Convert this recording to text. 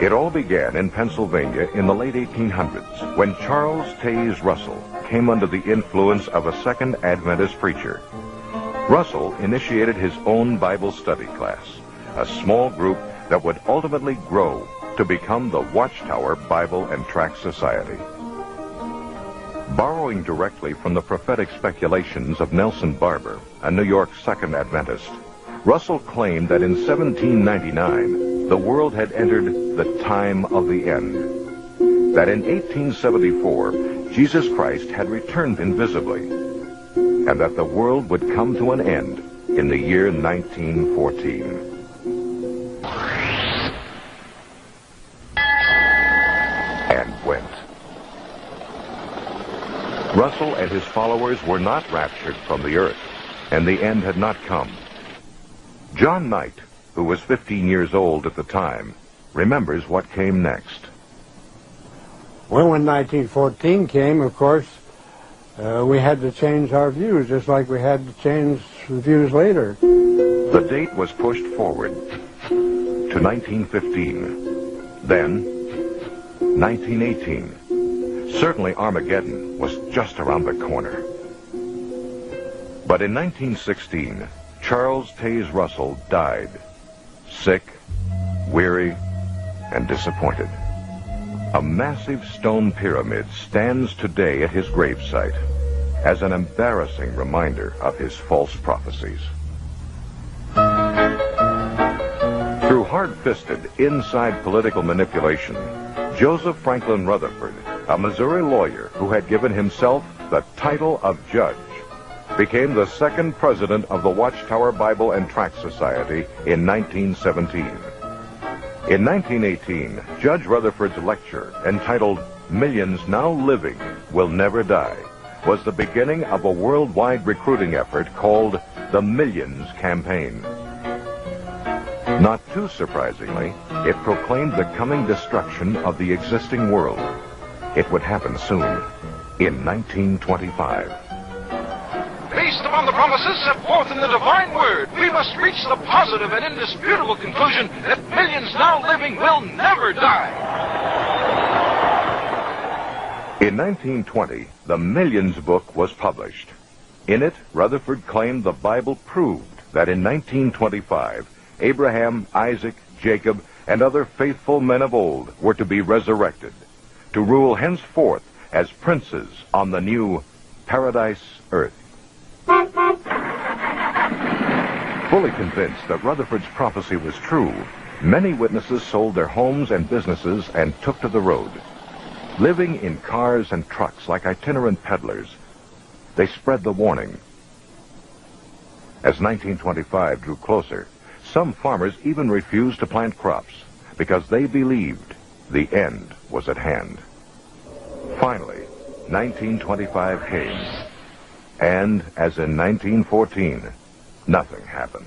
It all began in Pennsylvania in the late 1800s when Charles Taze Russell came under the influence of a Second Adventist preacher. Russell initiated his own Bible study class, a small group that would ultimately grow to become the Watchtower Bible and Tract Society. Borrowing directly from the prophetic speculations of Nelson Barber, a New York Second Adventist, Russell claimed that in 1799, the world had entered the time of the end. That in 1874, Jesus Christ had returned invisibly, and that the world would come to an end in the year 1914. And went. Russell and his followers were not raptured from the earth, and the end had not come. John Knight, who was 15 years old at the time, remembers what came next. Well, when 1914 came, of course, we had to change our views, just like we had to change the views later. The date was pushed forward to 1915, then 1918. Certainly Armageddon was just around the corner. But in 1916, Charles Taze Russell died, sick, weary, and disappointed. A massive stone pyramid stands today at his gravesite as an embarrassing reminder of his false prophecies. Through hard-fisted, inside political manipulation, Joseph Franklin Rutherford, a Missouri lawyer who had given himself the title of judge, became the second president of the Watchtower Bible and Tract Society in 1917. In 1918, Judge Rutherford's lecture, entitled "Millions Now Living Will Never Die," was the beginning of a worldwide recruiting effort called the Millions Campaign. Not too surprisingly, it proclaimed the coming destruction of the existing world. It would happen soon, in 1925. Based upon the promises set forth in the divine word, we must reach the positive and indisputable conclusion that millions now living will never die. In 1920, the Millions book was published. In it, Rutherford claimed the Bible proved that in 1925, Abraham, Isaac, Jacob, and other faithful men of old were to be resurrected, to rule henceforth as princes on the new paradise earth. Fully convinced that Rutherford's prophecy was true, many witnesses sold their homes and businesses and took to the road. Living in cars and trucks like itinerant peddlers, they spread the warning. As 1925 drew closer, some farmers even refused to plant crops because they believed the end was at hand. Finally, 1925 came. And, as in 1914, nothing happened.